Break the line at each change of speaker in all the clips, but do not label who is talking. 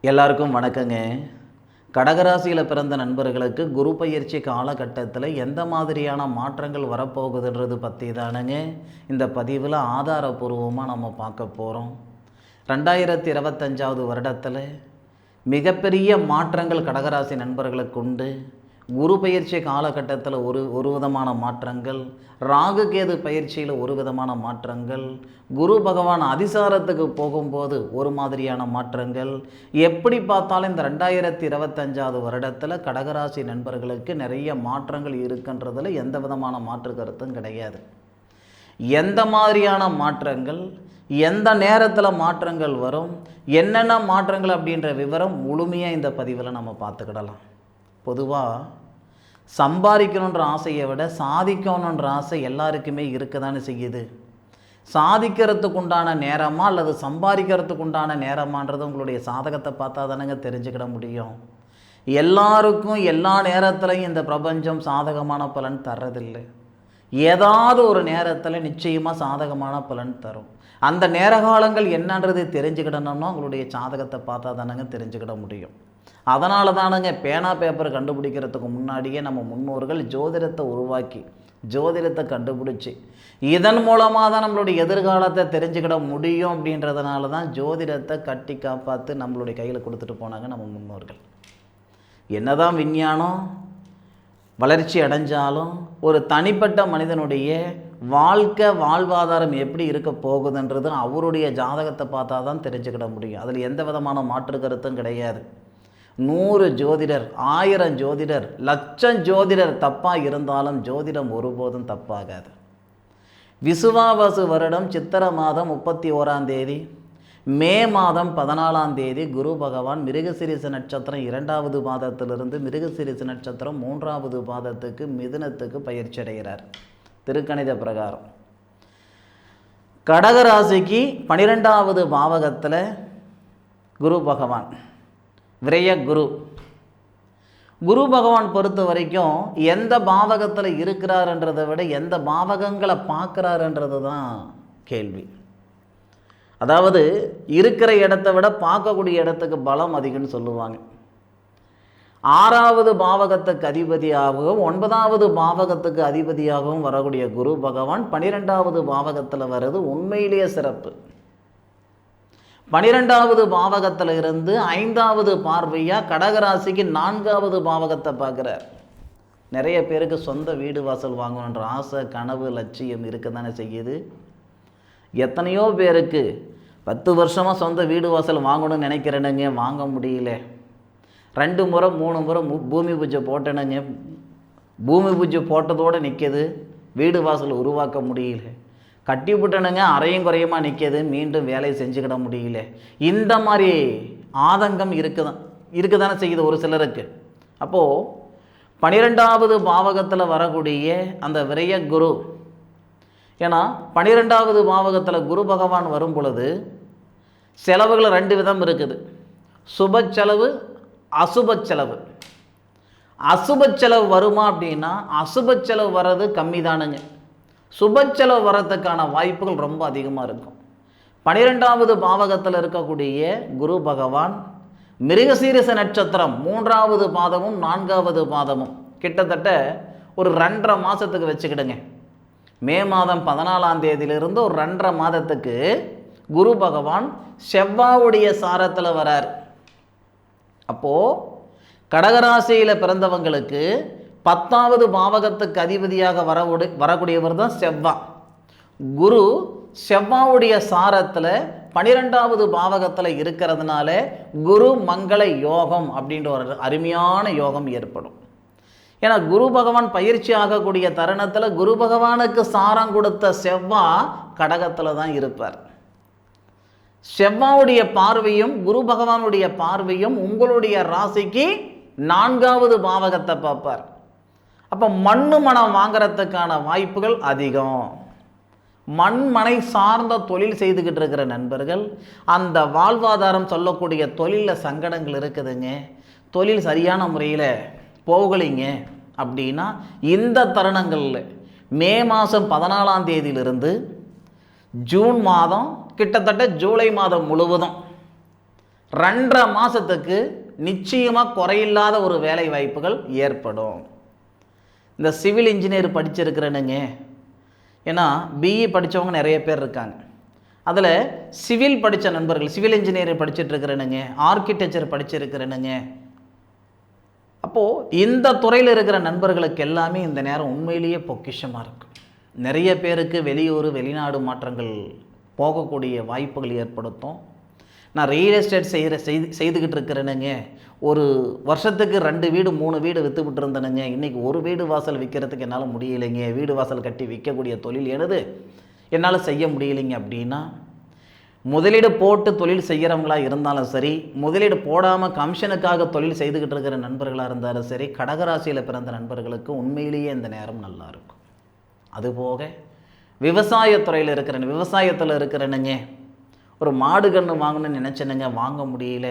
எல்லாருக்கும் வணக்கங்க. கடகராசியில் பிறந்த நண்பர்களுக்கு குரு பயிற்சி காலகட்டத்தில் எந்த மாதிரியான மாற்றங்கள் வரப்போகுதுன்றது பற்றி தானுங்க இந்த பதிவில் ஆதாரபூர்வமாக நம்ம பார்க்க போகிறோம். 2025 வருடத்தில் மிகப்பெரிய மாற்றங்கள் கடகராசி நண்பர்களுக்கு உண்டு. குரு பயிற்சி காலகட்டத்தில் ஒரு விதமான மாற்றங்கள், ராகு கேது பயிற்சியில் ஒரு விதமான மாற்றங்கள், குரு பகவான் அதிசாரத்துக்கு போகும்போது ஒரு மாதிரியான மாற்றங்கள். எப்படி பார்த்தாலும் இந்த 2025 வருடத்தில் கடகராசி நண்பர்களுக்கு நிறைய மாற்றங்கள் இருக்குன்றதில் எந்த விதமான மாற்று கருத்தும் கிடையாது. எந்த மாதிரியான மாற்றங்கள், எந்த நேரத்தில் மாற்றங்கள் வரும், என்னென்ன மாற்றங்கள் அப்படின்ற விவரம் முழுமையாக இந்த பதிவில் நம்ம பார்த்துக்கிடலாம். பொதுவாக சம்பாதிக்கணுன்ற ஆசையை விட சாதிக்கணுன்ற ஆசை எல்லாருக்குமே இருக்க தானே செய்யுது. சாதிக்கிறதுக்கு உண்டான நேரமா அல்லது சம்பாதிக்கிறதுக்கு உண்டான நேரமான்றது உங்களுடைய சாதகத்தை பார்த்தா தானேங்க தெரிஞ்சுக்கிட முடியும். எல்லாருக்கும் எல்லா நேரத்துலையும் இந்த பிரபஞ்சம் சாதகமான பலன் தர்றதில்லை. ஏதாவது ஒரு நேரத்தில் நிச்சயமாக சாதகமான பலன் தரும். அந்த நேர காலங்கள் என்னன்றது தெரிஞ்சுக்கிடணும்னா உங்களுடைய சாதகத்தை பார்த்தா தானேங்க தெரிஞ்சுக்கிட முடியும். அதனால தானுங்க பேனா பேப்பர் கண்டுபிடிக்கிறதுக்கு முன்னாடியே நம்ம முன்னோர்கள் ஜோதிடத்தை உருவாக்கி ஜோதிடத்தை கண்டுபிடிச்சி இதன் மூலமாக தான் நம்மளுடைய எதிர்காலத்தை தெரிஞ்சுக்கிட முடியும். அப்படின்றதுனால தான் ஜோதிடத்தை கட்டி காப்பாற்று நம்மளுடைய கையில் கொடுத்துட்டு போனாங்க நம்ம முன்னோர்கள். என்னதான் விஞ்ஞானம் வளர்ச்சி அடைஞ்சாலும் ஒரு தனிப்பட்ட மனிதனுடைய வாழ்வாதாரம் எப்படி இருக்க போகுதுன்றது அவருடைய ஜாதகத்தை பார்த்தா தான் தெரிஞ்சுக்கிட முடியும். அதில் எந்த விதமான மாற்று கருத்தும் கிடையாது. 100 ஜோதிடர், 1000 ஜோதிடர், 1,00,000 ஜோதிடர் தப்பாக இருந்தாலும் ஜோதிடம் ஒருபோதும் தப்பாகாது. விசுவாவசு வருடம் சித்திரை மாதம் 31ஆம் தேதி, மே மாதம் 14ஆம் தேதி குரு பகவான் மிருகசீரிஷ நட்சத்திரம் 2வது பாதத்திலிருந்து மிருகசீரிஷ நட்சத்திரம் 3வது பாதத்துக்கு மிதுனத்துக்கு பயிற்சி அடைகிறார். திருக்கணித பிரகாரம் கடகராசிக்கு 12வது பாவகத்தில் குரு பகவான் விரய குரு பகவான் பொறுத்த வரைக்கும் எந்த பாவகத்தில் இருக்கிறாருன்றதை விட எந்த பாவகங்களை பார்க்குறாருன்றது தான் கேள்வி. அதாவது இருக்கிற இடத்த விட பார்க்கக்கூடிய இடத்துக்கு பலம் அதிகம்னு சொல்லுவாங்க. 6வது பாவகத்துக்கு அதிபதியாகவும் 9வது பாவகத்துக்கு அதிபதியாகவும் வரக்கூடிய குரு பகவான் 12வது பாவகத்தில் வர்றது உண்மையிலேயே சிறப்பு. 12வது பாவகத்தில் இருந்து 5வது பார்வையாக கடகராசிக்கு 4வது பாவகத்தை பார்க்குறார். நிறைய பேருக்கு சொந்த வீடு வாசல் வாங்கணுன்ற ஆசை, கனவு, லட்சியம் இருக்க தானே செய்யுது. எத்தனையோ பேருக்கு 10 வருஷமாக சொந்த வீடு வாசல் வாங்கணும்னு நினைக்கிறேனுங்க, வாங்க முடியல. 2 முறை 3 முறை பூமி பூஜை போட்டேனுங்க, பூமி பூஜை போட்டதோடு நிற்கிது, வீடு வாசல் உருவாக்க முடியல. கட்டி விட்டனுங்க, அரையும் குறையுமா நிற்கிது, மீண்டும் வேலையை செஞ்சுக்கிட முடியல. இந்த மாதிரி ஆதங்கம் இருக்குதானே செய்யுது ஒரு சிலருக்கு. அப்போது 12வது பாவகத்தில் வரக்கூடிய அந்த விரய குரு, ஏன்னா 12வது பாவகத்தில் குரு பகவான் வரும் பொழுது செலவுகள் 2 விதம் இருக்குது. சுப செலவு, அசுப செலவு. அசுப செலவு வருமா அப்படின்னா அசுப செலவு வர்றது கம்மி தானுங்க. சுப செலவு வரத்துக்கான வாய்ப்புகள் ரொம்ப அதிகமாக இருக்கும். 12வது பாவகத்தில் இருக்கக்கூடிய குரு பகவான் மிருகசீரிஷ நட்சத்திரம் 3வது பாதமும் 4வது பாதமும் கிட்டத்தட்ட ஒரு 2.5 மாதத்துக்கு வச்சுக்கிடுங்க. மே மாதம் 14ஆம் தேதியிலிருந்து ஒரு 2.5 மாதத்துக்கு குரு பகவான் செவ்வாயுடைய சாரத்தில் வரார். அப்போது கடகராசியில் பிறந்தவங்களுக்கு 10வது பாவகத்துக்கு அதிபதியாக வரக்கூடியவர் தான் செவ்வாய். குரு செவ்வாயுடைய சாரத்தில் 12வது பாவகத்தில் இருக்கிறதுனால குரு மங்கள யோகம் அப்படின்ற ஒரு அருமையான யோகம் ஏற்படும். ஏன்னா குரு பகவான் பயிற்சி ஆகக்கூடிய தருணத்தில் குரு பகவானுக்கு சாரம் கொடுத்த செவ்வாய் கடகத்தில் தான் இருப்பார். செவ்வாயுடைய பார்வையும் குரு பகவானுடைய பார்வையும் உங்களுடைய ராசிக்கு 4வது பாவகத்தை பார்ப்பார். அப்போ மண்ணு மனம் வாங்கிறதுக்கான வாய்ப்புகள் அதிகம். மண்மனை சார்ந்த தொழில் செய்துக்கிட்டு இருக்கிற நண்பர்கள், அந்த வாழ்வாதாரம் சொல்லக்கூடிய தொழிலில் சங்கடங்கள் இருக்குதுங்க, தொழில் சரியான முறையில் போகலைங்க அப்படின்னா இந்த தருணங்களில் மே மாதம் 14ஆம் தேதியிலிருந்து ஜூன் மாதம் கிட்டத்தட்ட ஜூலை மாதம் முழுவதும் 2.5 மாதத்துக்கு நிச்சயமாக குறையில்லாத ஒரு வேலை வாய்ப்புகள் ஏற்படும். இந்த சிவில் இன்ஜினியர் படிச்சிருக்கிறேனுங்க, ஏன்னா பிஇ படித்தவங்க நிறைய பேர் இருக்காங்க. அதில் சிவில் படித்த நண்பர்கள், சிவில் இன்ஜினியர் படிச்சுட்டு இருக்கிறேனுங்க, ஆர்கிடெக்சர் படிச்சிருக்கிறேனுங்க. அப்போது இந்த துறையில் இருக்கிற நண்பர்களுக்கு எல்லாமே இந்த நேரம் உண்மையிலேயே பொக்கிஷமாக இருக்கும். நிறைய பேருக்கு வெளியூர் வெளிநாடு மாற்றங்கள் போகக்கூடிய வாய்ப்புகள் ஏற்படுத்தும். நான் ரியல் எஸ்டேட் செய்துக்கிட்டு இருக்கிறேனுங்க, ஒரு வருஷத்துக்கு 2 வீடு 3 வீடு விற்றுக்கிட்டு இருந்தேனுங்க, இன்றைக்கி ஒரு வீடு வாசல் விற்கிறதுக்கு என்னால் முடியலைங்க, வீடு வாசல் கட்டி விற்கக்கூடிய தொழில் எனது, என்னால் செய்ய முடியலைங்க அப்படின்னா, முதலீடு போட்டு தொழில் செய்கிறவங்களா இருந்தாலும் சரி, முதலீடு போடாமல் கமிஷனுக்காக தொழில் செய்துக்கிட்டு இருக்கிற நண்பர்களாக இருந்தாலும் சரி, கடகராசியில் பிறந்த நண்பர்களுக்கு உண்மையிலேயே இந்த நேரம் நல்லாயிருக்கும். அதுபோக விவசாயத்துறையில் விவசாயத்தில் இருக்கிறனுங்க, ஒரு மாடு கன்று வாங்கணும்னு நினச்சேனுங்க, வாங்க முடியல.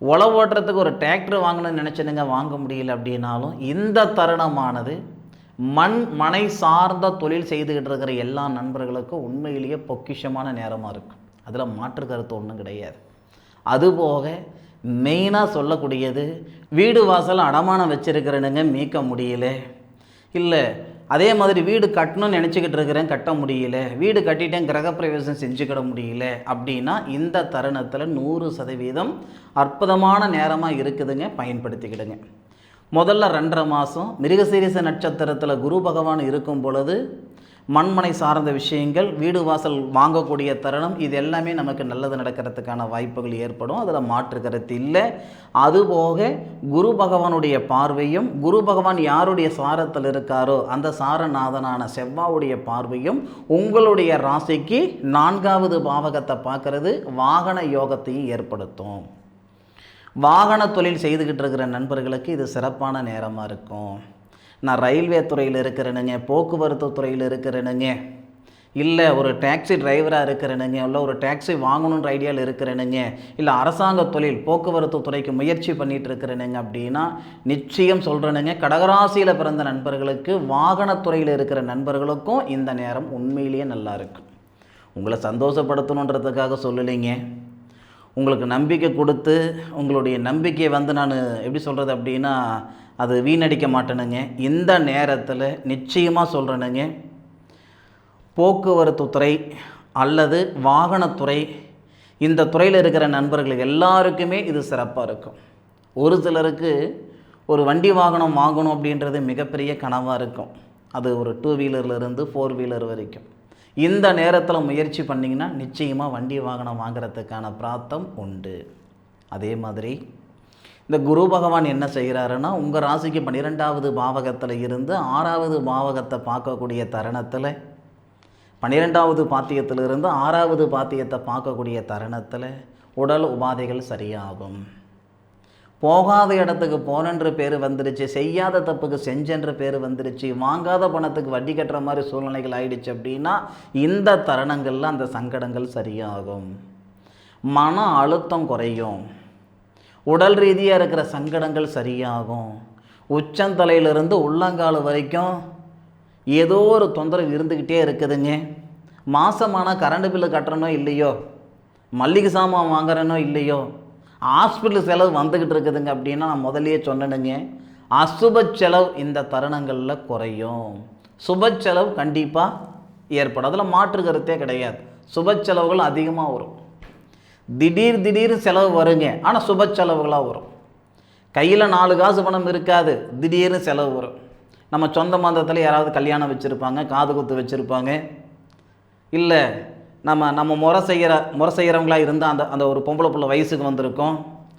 உழவு ஓட்டுறதுக்கு ஒரு டிராக்டர் வாங்கணும்னு நினச்சேனுங்க, வாங்க முடியல. அப்படின்னாலும் இந்த தருணமானது மனை சார்ந்த தொழில் செய்துக்கிட்டு இருக்கிற எல்லா நண்பர்களுக்கும் உண்மையிலேயே பொக்கிஷமான நேரமாக இருக்கும். அதில் மாற்று கருத்து ஒன்றும் கிடையாது. அதுபோக மெயினாக சொல்லக்கூடியது, வீடு வாசல் அடமானம் வச்சுருக்கிறேனுங்க, மீட்க முடியல, இல்லை அதே மாதிரி வீடு கட்டணும்னு நினச்சிக்கிட்டு இருக்கிறேன், கட்ட முடியல, வீடு கட்டிட்டேன் கிரகப்பிரவேசம் செஞ்சுக்கிட முடியல அப்படின்னா, இந்த தருணத்தில் 100% அற்புதமான நேரமாக இருக்குதுங்க, பயன்படுத்திக்கிடுங்க. முதல்ல 2.5 மாதம் மிருகசீரிஷ நட்சத்திரத்தில் குரு பகவான் இருக்கும் பொழுது மண்மனை சார்ந்த விஷயங்கள், வீடு வாசல் வாங்கக்கூடிய தருணம், இது எல்லாமே நமக்கு நல்லது நடக்கிறதுக்கான வாய்ப்புகள் ஏற்படும். அதில் மாற்று கருத்து இல்லை. அதுபோக குரு பகவானுடைய பார்வையும், குரு பகவான் யாருடைய சாரத்தில் இருக்காரோ அந்த சாரநாதனான செவ்வாவுடைய பார்வையும் உங்களுடைய ராசிக்கு 4வது பாவகத்தை பார்க்கறது வாகன யோகத்தையும் ஏற்படுத்தும். வாகன தொழில் செய்துக்கிட்டு இருக்கிற நண்பர்களுக்கு இது சிறப்பான நேரமாக இருக்கும். நான் ரயில்வே துறையில் இருக்கிறேனுங்க, போக்குவரத்து துறையில் இருக்கிறேனுங்க, இல்லை ஒரு டாக்ஸி டிரைவராக இருக்கிறேனுங்க, இல்லை ஒரு டாக்ஸி வாங்கணுன்ற ஐடியாவில் இருக்கிறேனுங்க, இல்லை அரசாங்க தொழில் போக்குவரத்து துறைக்கு முயற்சி பண்ணிகிட்டு இருக்கிறேனுங்க அப்படின்னா, நிச்சயம் சொல்கிறேனுங்க, கடகராசியில் பிறந்த நண்பர்களுக்கு, வாகனத்துறையில் இருக்கிற நண்பர்களுக்கும் இந்த நேரம் உண்மையிலேயே நல்லா இருக்கும். உங்களை சந்தோஷப்படுத்தணுன்றதுக்காக சொல்லலைங்க, உங்களுக்கு நம்பிக்கை கொடுத்து உங்களுடைய நம்பிக்கையை நான் எப்படி சொல்கிறது அப்படின்னா, அது வீணடிக்க மாட்டேனுங்க. இந்த நேரத்தில் நிச்சயமாக சொல்கிறேனுங்க, போக்குவரத்து துறை அல்லது வாகனத்துறை, இந்த துறையில் இருக்கிற நண்பர்கள் எல்லாருக்குமே இது சிறப்பாக இருக்கும். ஒரு சிலருக்கு ஒரு வண்டி வாகனம் வாங்கணும் அப்படின்றது மிகப்பெரிய கனவாக இருக்கும். அது ஒரு 2 வீலர்லேருந்து 4 வீலர் வரைக்கும். இந்த நேரத்தில் முயற்சி பண்ணிங்கன்னா நிச்சயமாக வண்டி வாகனம் வாங்கிறதுக்கான பிராப்தம் உண்டு. அதே மாதிரி இந்த குரு பகவான் என்ன செய்கிறாருன்னா, உங்கள் ராசிக்கு 12வது பாவகத்தில் இருந்து 6வது பாவகத்தை பார்க்கக்கூடிய தருணத்தில், 12வது பாத்தியத்திலிருந்து 6வது பாத்தியத்தை பார்க்கக்கூடிய தருணத்தில் உடல் உபாதைகள் சரியாகும். போகாத இடத்துக்கு போனன்ற பேர் வந்துருச்சு, செய்யாத தப்புக்கு செஞ்சென்ற பேர் வந்துருச்சு, வாங்காத பணத்துக்கு வட்டி கட்டுற மாதிரி சூழ்நிலைகள் ஆயிடுச்சு அப்படின்னா, இந்த தருணங்களில் அந்த சங்கடங்கள் சரியாகும். மன அழுத்தம் குறையும், உடல் ரீதியாக இருக்கிற சங்கடங்கள் சரியாகும். உச்சந்தலையிலிருந்து உள்ளங்கால் வரைக்கும் ஏதோ ஒரு தொந்தரவு இருந்துக்கிட்டே இருக்குதுங்க. மாதமான கரண்ட் பில்லு கட்டுறனோ இல்லையோ, மல்லிகை சாமான் வாங்குறனோ இல்லையோ, ஹாஸ்பிட்டல் செலவு வந்துக்கிட்டு இருக்குதுங்க அப்படின்னா, நான் முதலையே சொன்னேனுங்க, அசுப செலவு இந்த தருணங்களில் குறையும். சுப செலவு கண்டிப்பாக ஏற்படும், அதில் மாற்று கருத்தே கிடையாது. சுப செலவுகள் அதிகமாக வரும், திடீர் செலவு வருங்க, ஆனால் சுப செலவுகளாக வரும். கையில் 4 காசு பணம் இருக்காது, திடீர்னு செலவு வரும். நம்ம சொந்த மந்தத்தில் யாராவது கல்யாணம் வச்சுருப்பாங்க, காது குத்து வச்சுருப்பாங்க, இல்லை நம்ம முறை செய்கிறவங்களா இருந்தால் அந்த ஒரு பொம்பளை பிள்ளை வயசுக்கு வந்திருக்கோம்,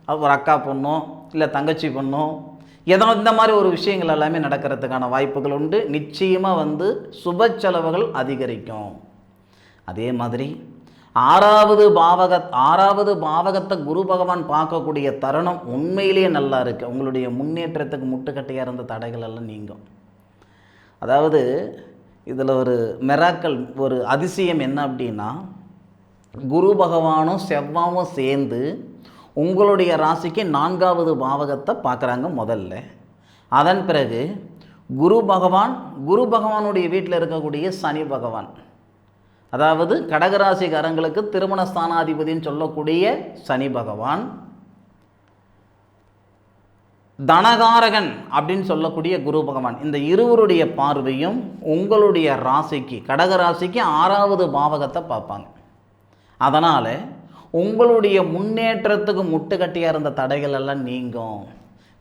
அது ஒரு அக்கா பொண்ணோ இல்லை தங்கச்சி பொண்ணோ, ஏதோ இந்த மாதிரி ஒரு விஷயங்கள் எல்லாமே நடக்கிறதுக்கான வாய்ப்புகள் உண்டு. நிச்சயமாக சுப செலவுகள் அதிகரிக்கும். அதே மாதிரி 6வது பாவகத்தை குரு பகவான் பார்க்கக்கூடிய தருணம் உண்மையிலேயே நல்லா இருக்குது. உங்களுடைய முன்னேற்றத்துக்கு முட்டுக்கட்டையாக இருந்த தடைகள் எல்லாம் நீங்கும். அதாவது இதில் ஒரு மிராக்கல், ஒரு அதிசயம் என்ன அப்படின்னா, குரு பகவானும் செவ்வாவும் சேர்ந்து உங்களுடைய ராசிக்கு 4வது பாவகத்தை பார்க்குறாங்க முதல்ல. அதன் பிறகு குரு பகவானுடைய வீட்டில் இருக்கக்கூடிய சனி பகவான், அதாவது கடகராசிக்காரங்களுக்கு திருமண ஸ்தானாதிபதினு சொல்லக்கூடிய சனி பகவான், தனகாரகன் அப்படின்னு சொல்லக்கூடிய குரு பகவான், இந்த இருவருடைய பார்வையும் உங்களுடைய ராசிக்கு, கடகராசிக்கு 6வது பாவகத்தை பார்ப்பாங்க. அதனால் உங்களுடைய முன்னேற்றத்துக்கு முட்டுக்கட்டியாக இருந்த தடைகள் எல்லாம் நீங்கும்.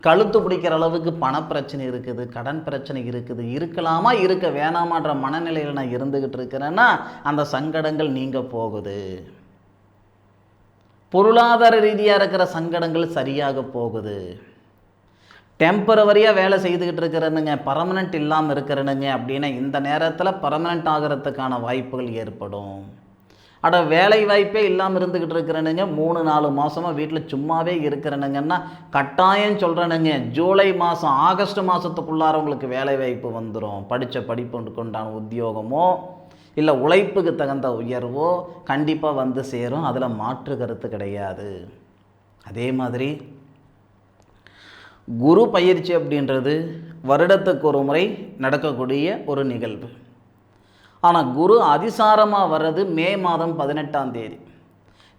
கழுத்து பிடிக்கிற அளவுக்கு பணப்பிரச்சனை இருக்குது, கடன் பிரச்சனை இருக்குது, இருக்கலாமா இருக்க வேணாமான்ற மனநிலையில் நான் இருந்துக்கிட்டு இருக்கிறேன்னா அந்த சங்கடங்கள் நீங்க போகுது. பொருளாதார ரீதியாக இருக்கிற சங்கடங்கள் சரியாக போகுது. டெம்பரவரியாக வேலை செய்துக்கிட்டு இருக்கிறனுங்க, பர்மனெண்ட் இல்லாமல் இருக்கிறனுங்க அப்படின்னா இந்த நேரத்தில் பர்மனெண்ட் ஆகிறதுக்கான வாய்ப்புகள் ஏற்படும். வேலை வாய்ப்பே இல்லாமல் இருந்துக்கிட்டு இருக்கிறனுங்க, 3-4 மாதமாக வீட்டில் சும்மாவே இருக்கிறனுங்கன்னா கட்டாயம் சொல்கிறேனுங்க, ஜூலை மாதம் ஆகஸ்ட் மாதத்துக்குள்ளார உங்களுக்கு வேலை வாய்ப்பு வந்துடும். படித்த படிப்புக்கு உண்டான உத்தியோகமோ இல்லை உழைப்புக்கு தகுந்த உயர்வோ கண்டிப்பாக வந்து சேரும். அதில் மாற்று கருத்து கிடையாது. அதே மாதிரி குரு பயிற்சி அப்படின்றது வருடத்துக்கு ஒரு முறை நடக்கக்கூடிய ஒரு நிகழ்வு. ஆனால் குரு அதிசாரமாக வர்றது மே மாதம் 18ஆம் தேதி.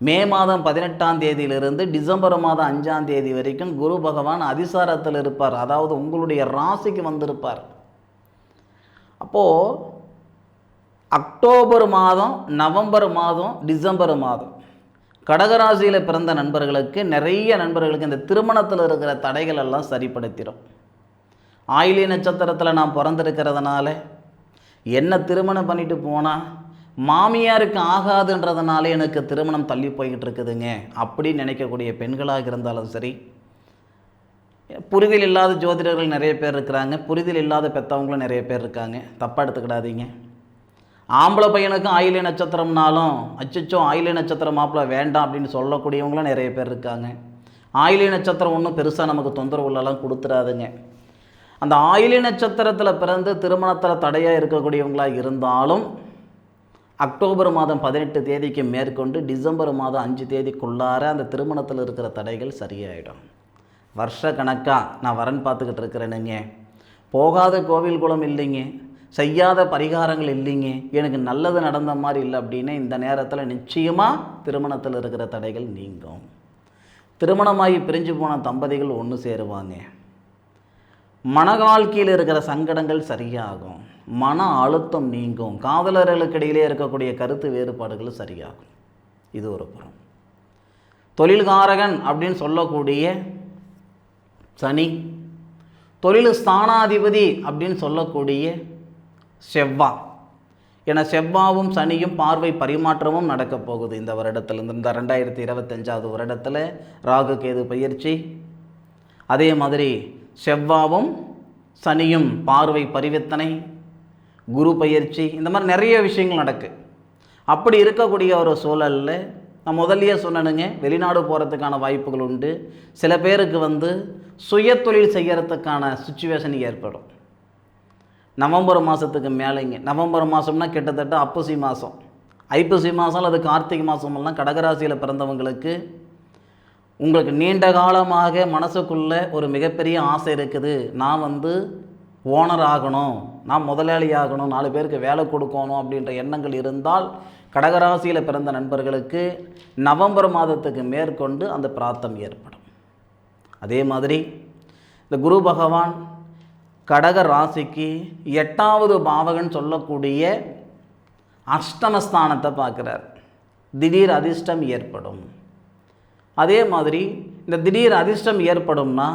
மே மாதம் 18ஆம் தேதியிலிருந்து டிசம்பர் மாதம் 5ஆம் தேதி வரைக்கும் குரு பகவான் அதிசாரத்தில் இருப்பார். அதாவது உங்களுடைய ராசிக்கு வந்திருப்பார். அப்போது அக்டோபர் மாதம், நவம்பர் மாதம், டிசம்பர் மாதம் கடகராசியில் பிறந்த நண்பர்களுக்கு, நிறைய நண்பர்களுக்கு இந்த திருமணத்தில் இருக்கிற தடைகள் எல்லாம் சரிப்படுத்திடும். ஆயிலிய நட்சத்திரத்தில் நான் பிறந்திருக்கிறதுனால என்ன திருமணம் பண்ணிட்டு போனால் மாமியாருக்கு ஆகாதுன்றதுனால எனக்கு திருமணம் தள்ளி போய்கிட்டு இருக்குதுங்க அப்படின்னு நினைக்கக்கூடிய பெண்களாக இருந்தாலும் சரி, புரிதல் இல்லாத ஜோதிடர்கள் நிறைய பேர் இருக்கிறாங்க, புரிதல் இல்லாத பெற்றவங்களும் நிறைய பேர் இருக்காங்க, தப்பாக எடுத்துக்கிடாதீங்க. ஆம்பளை பையனுக்கும் ஆயிலிய நட்சத்திரம்னாலும் அச்சச்சோ ஆயிலிய நட்சத்திரம் மாப்பிள்ளை வேண்டாம் அப்படின்னு சொல்லக்கூடியவங்களும் நிறைய பேர் இருக்காங்க. ஆயிலிய நட்சத்திரம் ஒன்றும் பெருசாக நமக்கு தொந்தரவுலாம் கொடுத்துடாதுங்க. அந்த ஆயிலிய நட்சத்திரத்தில் பிறந்து திருமணத்தில் தடையாக இருக்கக்கூடியவங்களாக இருந்தாலும் அக்டோபர் மாதம் 18 தேதிக்கு மேற்கொண்டு டிசம்பர் மாதம் 5 தேதிக்குள்ளார அந்த திருமணத்தில் இருக்கிற தடைகள் சரியாயிடும். வருஷ கணக்காக நான் வரன் பார்த்துக்கிட்டு இருக்கிறேனுங்க, போகாத கோவில் குளம் இல்லைங்க, செய்யாத பரிகாரங்கள் இல்லைங்க, எனக்கு நல்லது நடந்த மாதிரி இல்லை அப்படின்னு இந்த நேரத்தில் நிச்சயமாக திருமணத்தில் இருக்கிற தடைகள் நீங்கும். திருமணமாகி பிரிஞ்சு போன தம்பதிகள் ஒன்று சேருவாங்க. மன வாழ்க்கையில் இருக்கிற சங்கடங்கள் சரியாகும், மன அழுத்தம் நீங்கும், காதலர்களுக்கு இடையிலே இருக்கக்கூடிய கருத்து வேறுபாடுகள் சரியாகும். இது ஒரு புறம். தொழில்காரகன் அப்படின்னு சொல்லக்கூடிய சனி, தொழில் ஸ்தானாதிபதி அப்படின்னு சொல்லக்கூடிய செவ்வாய், ஏன்னா செவ்வாவும் சனியும் பார்வை பரிமாற்றமும் நடக்க போகுது இந்த வருடத்தில். இந்த 2025ஆவது வருடத்தில் ராகு கேது பயிற்சி, அதே மாதிரி செவ்வாவும் சனியும் பார்வை பரிவர்த்தனை, குரு பயிற்சி, இந்த மாதிரி நிறைய விஷயங்கள் நடக்கு. அப்படி இருக்கக்கூடிய ஒரு சூழலில் நான் முதல்லையே சொன்னேனுங்க, வெளிநாடு போகிறதுக்கான வாய்ப்புகள் உண்டு. சில பேருக்கு சுய தொழில் செய்கிறதுக்கான சுச்சுவேஷன் ஏற்படும். நவம்பர் மாதத்துக்கு மேலேங்க, நவம்பர் மாதம்னா கிட்டத்தட்ட அப்பசி மாதம், ஐப்பசி மாதம் அல்லது கார்த்திகை மாதமெல்லாம் கடகராசியில் பிறந்தவங்களுக்கு உங்களுக்கு நீண்ட காலமாக மனசுக்குள்ளே ஒரு மிகப்பெரிய ஆசை இருக்குது, நான் ஓனர் ஆகணும், நான் முதலாளி ஆகணும், 4 பேருக்கு வேலை கொடுக்கணும் அப்படின்ற எண்ணங்கள் இருந்தால் கடகராசியில் பிறந்த நண்பர்களுக்கு நவம்பர் மாதத்துக்கு மேற்கொண்டு அந்த பிராப்தம் ஏற்படும். அதே மாதிரி இந்த குரு பகவான் கடக ராசிக்கு 8வது பாவகன் சொல்லக்கூடிய அஷ்டமஸ்தானத்தை பார்க்குறார். திடீர் அதிர்ஷ்டம் ஏற்படும். அதே மாதிரி இந்த திடீர் அதிர்ஷ்டம் ஏற்படும்னா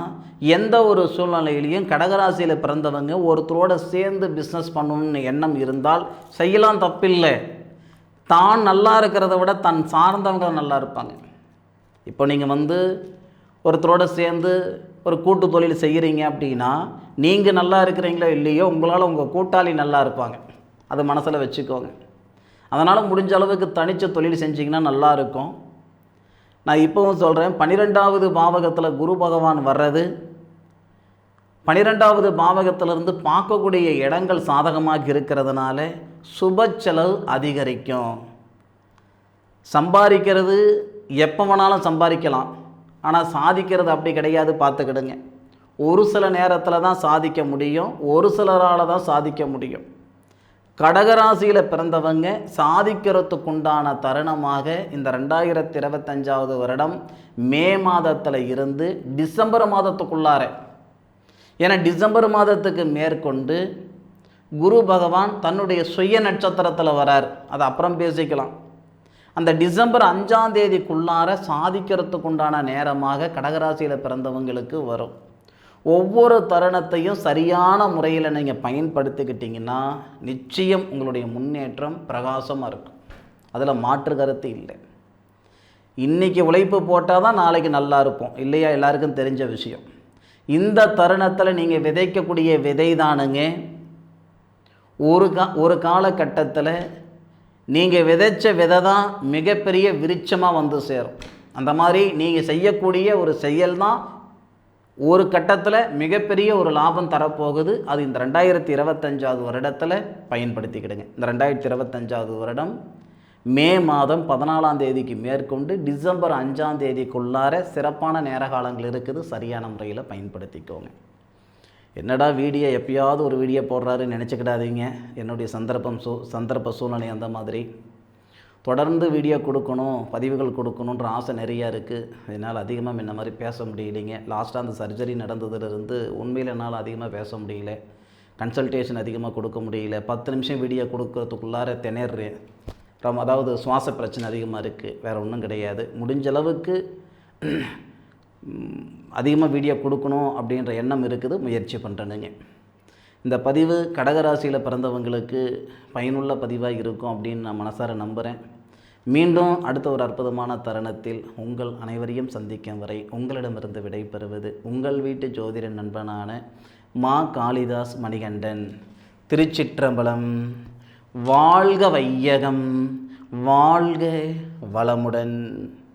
எந்த ஒரு சூழ்நிலையிலையும் கடகராசியில் பிறந்தவங்க ஒருத்தரோடு சேர்ந்து பிஸ்னஸ் பண்ணணும்னு எண்ணம் இருந்தால் செய்யலாம், தப்பில்லை. தான் நல்லா இருக்கிறத விட தன் சார்ந்தவங்க நல்லா இருப்பாங்க. இப்போ நீங்கள் ஒருத்தரோடு சேர்ந்து ஒரு கூட்டு தொழில் செய்கிறீங்க அப்படின்னா நீங்கள் நல்லா இருக்கிறீங்களோ இல்லையோ உங்களால் உங்கள் கூட்டாளி நல்லா இருப்பாங்க, அது மனசில் வச்சுக்கோங்க. அதனால் முடிஞ்ச அளவுக்கு தனித்த தொழில் செஞ்சிங்கன்னா நல்லா இருக்கும். நான் இப்போவும் சொல்கிறேன், 12வது பாவகத்தில் குரு பகவான் வர்றது 12வது பாவகத்திலிருந்து பார்க்கக்கூடிய இடங்கள் சாதகமாக இருக்கிறதுனால சுப செலவு அதிகரிக்கும். சம்பாதிக்கிறது எப்போ வேணாலும் சம்பாதிக்கலாம், ஆனால் சாதிக்கிறது அப்படி கிடையாது, பார்த்துக்கிடுங்க. ஒரு சில நேரத்தில் தான் சாதிக்க முடியும், ஒரு சிலரால் தான் சாதிக்க முடியும். கடகராசியில் பிறந்தவங்க சாதிக்கிறதுக்குண்டான தருணமாக இந்த 2025 வருடம் மே மாதத்தில் இருந்து டிசம்பர் மாதத்துக்குள்ளார, ஏன்னா டிசம்பர் மாதத்துக்கு மேற்கொண்டு குரு பகவான் தன்னுடைய சுய நட்சத்திரத்தில் வரார். அதை அப்புறம் பேசிக்கலாம். அந்த டிசம்பர் 5ஆம் தேதிக்குள்ளார சாதிக்கிறதுக்குண்டான நேரமாக கடகராசியில் பிறந்தவங்களுக்கு வரும். ஒவ்வொரு தருணத்தையும் சரியான முறையில் நீங்கள் பயன்படுத்திக்கிட்டிங்கன்னா நிச்சயம் உங்களுடைய முன்னேற்றம் பிரகாசமாக இருக்கும். அதில் மாற்று கருத்து இல்லை. இன்றைக்கி உழைப்பு போட்டால் தான் நாளைக்கு நல்லா இருப்போம் இல்லையா? எல்லாருக்கும் தெரிஞ்ச விஷயம். இந்த தருணத்தில் நீங்கள் விதைக்கக்கூடிய விதை தானுங்க ஒரு காலகட்டத்தில் நீங்கள் விதைச்ச விதை தான் மிகப்பெரிய விருட்சமாக வந்து சேரும். அந்த மாதிரி நீங்கள் செய்யக்கூடிய ஒரு செயல் தான் ஒரு கட்டத்தில் மிகப்பெரிய ஒரு லாபம் தரப்போகுது. அது இந்த 2025 வருடத்தில் பயன்படுத்திக்கிடுங்க. இந்த 2025 வருடம் மே மாதம் 14ஆம் தேதிக்கு மேற்கொண்டு டிசம்பர் 5ஆம் தேதிக்குள்ளார சிறப்பான நேர காலங்கள் இருக்குது. சரியான முறையில் பயன்படுத்திக்கோங்க. என்னடா வீடியோ எப்பயாவது ஒரு வீடியோ போடுறாருன்னு நினச்சிக்கிடாதீங்க. என்னுடைய சந்தர்ப்ப சூழ்நிலை அந்த மாதிரி. தொடர்ந்து வீடியோ கொடுக்கணும், பதிவுகள் கொடுக்கணுன்ற ஆசை நிறையா இருக்குது. என்னால் அதிகமாக இந்த மாதிரி பேச முடியலைங்க. லாஸ்ட்டாக அந்த சர்ஜரி நடந்ததுலேருந்து உண்மையில் என்னால் அதிகமாக பேச முடியல. கன்சல்டேஷன் அதிகமாக கொடுக்க முடியல. 10 நிமிஷம் வீடியோ கொடுக்கறதுக்குள்ளார திணறேன். அதாவது சுவாச பிரச்சனை அதிகமாக இருக்குது. வேறு ஒன்றும் கிடையாது. முடிஞ்ச அளவுக்கு அதிகமாக வீடியோ கொடுக்கணும் அப்படின்ற எண்ணம் இருக்குது. முயற்சி பண்ணுறேனுங்க. இந்த பதிவு கடகராசியில் பிறந்தவங்களுக்கு பயனுள்ள பதிவாக இருக்கும் அப்படின்னு நான் மனசார நம்புகிறேன். மீண்டும் அடுத்த ஒரு அற்புதமான தருணத்தில் உங்கள் அனைவரையும் சந்திக்கும் வரை உங்களிடமிருந்து விடைபெறுவது உங்கள் வீட்டு ஜோதிட நண்பனான மா காளிதாஸ் மணிகண்டன். திருச்சிற்றம்பலம். வாழ்க வையகம், வாழ்க வளமுடன்.